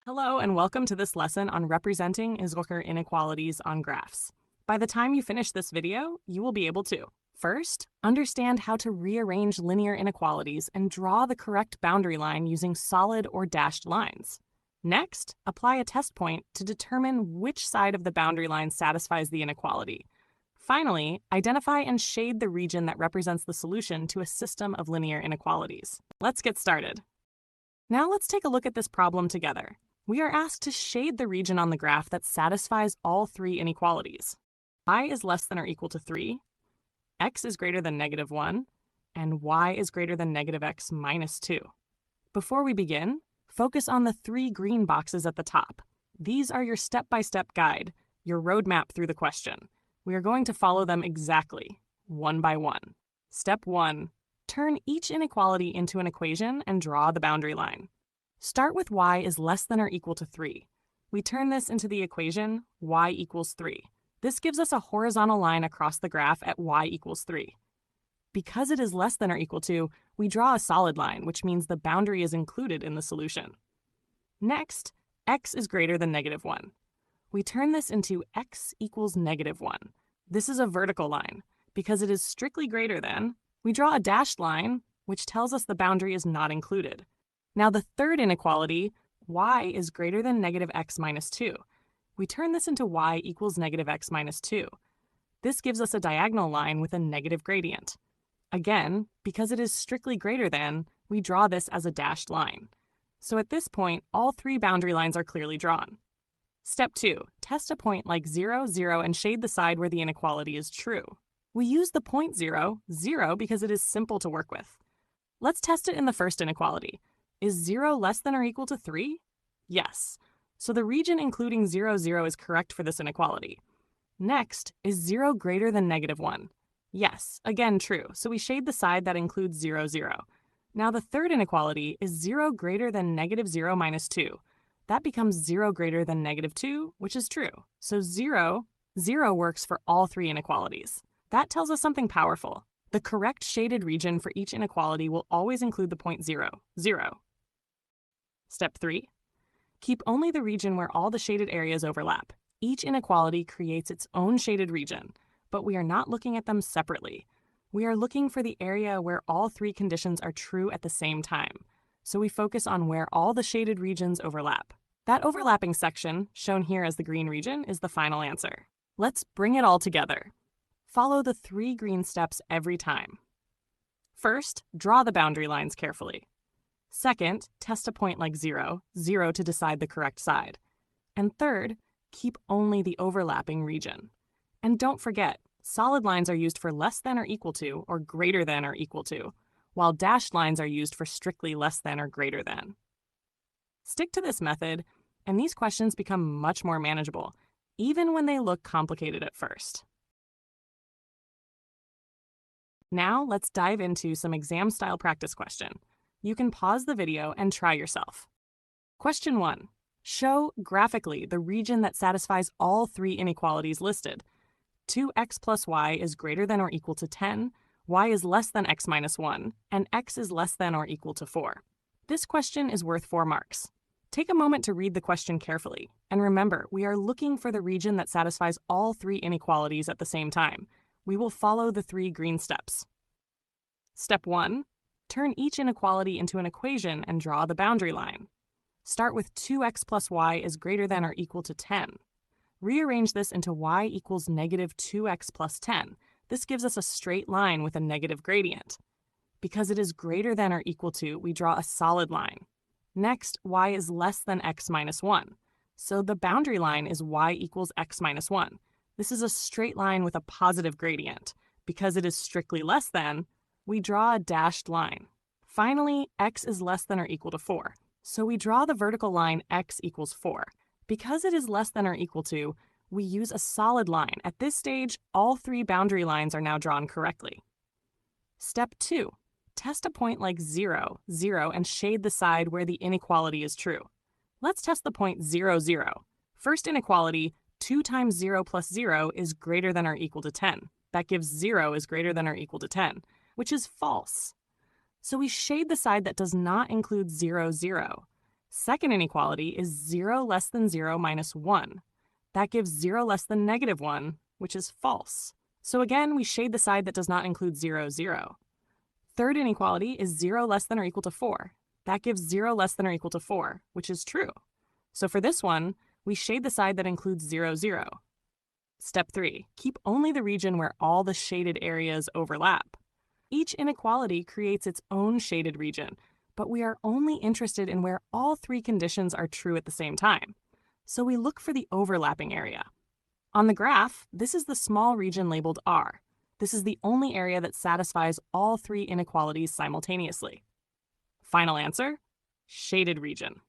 Hello and welcome to this lesson on representing Zwicker inequalities on graphs. By the time you finish this video, you will be able to first, understand how to rearrange linear inequalities and draw the correct boundary line using solid or dashed lines. Next, apply a test point to determine which side of the boundary line satisfies the inequality. Finally, identify and shade the region that represents the solution to a system of linear inequalities. Let's get started. Now let's take a look at this problem together. We are asked to shade the region on the graph that satisfies all three inequalities. I is less than or equal to 3, x is greater than -1, and y is greater than -x minus 2. Before we begin, focus on the 3 green boxes at the top. These are your step-by-step guide, your roadmap through the question. We are going to follow them exactly, one by one. Step 1. Turn each inequality into an equation and draw the boundary line. Start with y is less than or equal to 3. We turn this into the equation y equals 3. This gives us a horizontal line across the graph at y equals 3. Because it is less than or equal to, we draw a solid line, which means the boundary is included in the solution. Next, x is greater than -1. We turn this into x equals -1. This is a vertical line. Because it is strictly greater than, we draw a dashed line, which tells us the boundary is not included. Now the third inequality, y is greater than -x minus 2. We turn this into y equals -x minus 2. This gives us a diagonal line with a negative gradient. Again, because it is strictly greater than, we draw this as a dashed line. So at this point, all 3 boundary lines are clearly drawn. Step 2. Test a point like 0, 0, and shade the side where the inequality is true. We use the point 0, 0 because it is simple to work with. Let's test it in the first inequality. Is 0 less than or equal to 3? Yes. So the region including 0, 0 is correct for this inequality. Next, is 0 greater than -1? Yes, again true, so we shade the side that includes 0, 0. Now the third inequality is 0 greater than -0 minus 2. That becomes 0 greater than -2, which is true. So 0, 0 works for all 3 inequalities. That tells us something powerful. The correct shaded region for each inequality will always include the point 0, 0. Step 3. Keep only the region where all the shaded areas overlap. Each inequality creates its own shaded region, but we are not looking at them separately. We are looking for the area where all 3 conditions are true at the same time. So we focus on where all the shaded regions overlap. That overlapping section, shown here as the green region, is the final answer. Let's bring it all together. Follow the 3 green steps every time. First, draw the boundary lines carefully. Second, test a point like 0, 0 to decide the correct side. And third, keep only the overlapping region. And don't forget, solid lines are used for less than or equal to or greater than or equal to, while dashed lines are used for strictly less than or greater than. Stick to this method, and these questions become much more manageable, even when they look complicated at first. Now let's dive into some exam-style practice question. You can pause the video and try yourself. Question 1. Show graphically the region that satisfies all 3 inequalities listed. 2x plus y is greater than or equal to 10, y is less than x minus 1, and x is less than or equal to 4. This question is worth 4 marks. Take a moment to read the question carefully, and remember, we are looking for the region that satisfies all 3 inequalities at the same time. We will follow the 3 green steps. Step 1. Turn each inequality into an equation and draw the boundary line. Start with 2x plus y is greater than or equal to 10. Rearrange this into y equals -2x plus 10. This gives us a straight line with a negative gradient. Because it is greater than or equal to, we draw a solid line. Next, y is less than x minus 1. So the boundary line is y equals x minus 1. This is a straight line with a positive gradient. Because it is strictly less than, we draw a dashed line. Finally, x is less than or equal to 4. So we draw the vertical line x equals 4. Because it is less than or equal to, we use a solid line. At this stage, all 3 boundary lines are now drawn correctly. Step 2. Test a point like 0, 0, and shade the side where the inequality is true. Let's test the point 0, 0. First inequality, 2 times 0 plus 0 is greater than or equal to 10. That gives 0 is greater than or equal to 10, which is false. So we shade the side that does not include 0, 0. Second inequality is 0 less than 0 minus 1. That gives 0 less than negative 1, which is false. So again, we shade the side that does not include 0, 0. Third inequality is 0 less than or equal to 4. That gives 0 less than or equal to 4, which is true. So for this one, we shade the side that includes 0, 0. Step 3. Keep only the region where all the shaded areas overlap. Each inequality creates its own shaded region, but we are only interested in where all three conditions are true at the same time. So we look for the overlapping area. On the graph, this is the small region labeled R. This is the only area that satisfies all three inequalities simultaneously. Final answer: shaded region.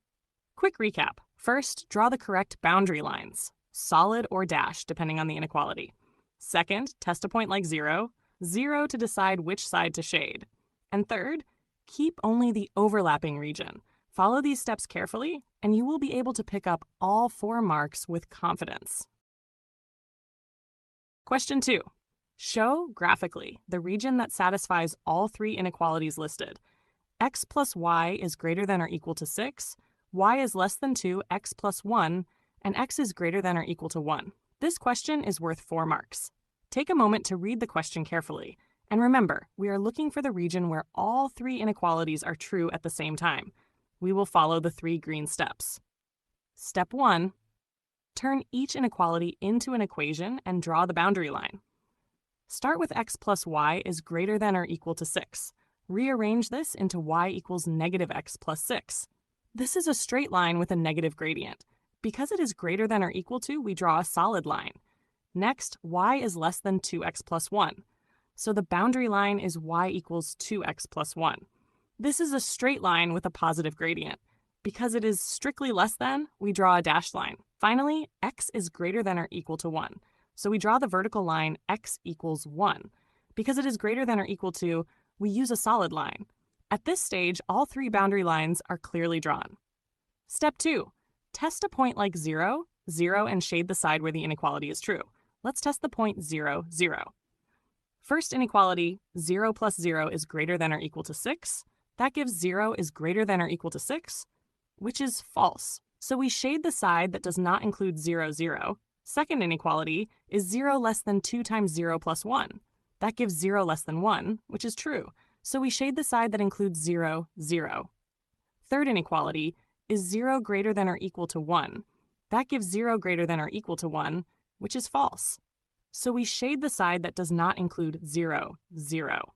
Quick recap. First, draw the correct boundary lines, solid or dashed depending on the inequality. Second, test a point like 0, 0 to decide which side to shade. And third, keep only the overlapping region. Follow these steps carefully, and you will be able to pick up all 4 marks with confidence. Question 2. Show, graphically, the region that satisfies all 3 inequalities listed. X plus y is greater than or equal to 6, y is less than 2, x plus 1, and x is greater than or equal to 1. This question is worth 4 marks. Take a moment to read the question carefully. And remember, we are looking for the region where all 3 inequalities are true at the same time. We will follow the 3 green steps. Step 1. Turn each inequality into an equation and draw the boundary line. Start with x plus y is greater than or equal to 6. Rearrange this into y equals negative x plus 6. This is a straight line with a negative gradient. Because it is greater than or equal to, we draw a solid line. Next, y is less than 2x plus 1. So the boundary line is y equals 2x plus 1. This is a straight line with a positive gradient. Because it is strictly less than, we draw a dashed line. Finally, x is greater than or equal to 1. So we draw the vertical line x equals 1. Because it is greater than or equal to, we use a solid line. At this stage, all 3 boundary lines are clearly drawn. Step 2. Test a point like 0, 0, and shade the side where the inequality is true. Let's test the point 0, 0. First inequality, 0 plus 0 is greater than or equal to 6. That gives 0 is greater than or equal to 6, which is false. So we shade the side that does not include 0, 0. Second inequality is 0 less than 2 times 0 plus 1. That gives 0 less than 1, which is true. So we shade the side that includes 0, 0. Third inequality is 0 greater than or equal to 1. That gives 0 greater than or equal to 1, which is false. So we shade the side that does not include 0, 0.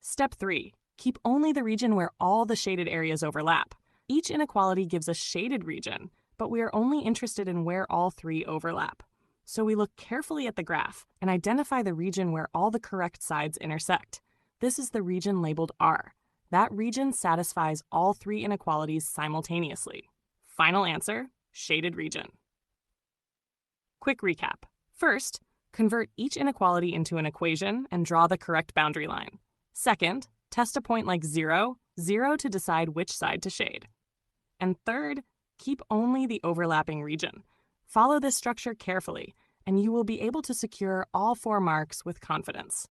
Step 3. Keep only the region where all the shaded areas overlap. Each inequality gives a shaded region, but we are only interested in where all 3 overlap. So we look carefully at the graph and identify the region where all the correct sides intersect. This is the region labeled R. That region satisfies all 3 inequalities simultaneously. Final answer: shaded region. Quick recap. First, convert each inequality into an equation and draw the correct boundary line. Second, test a point like 0, 0 to decide which side to shade. And third, keep only the overlapping region. Follow this structure carefully, and you will be able to secure all 4 marks with confidence.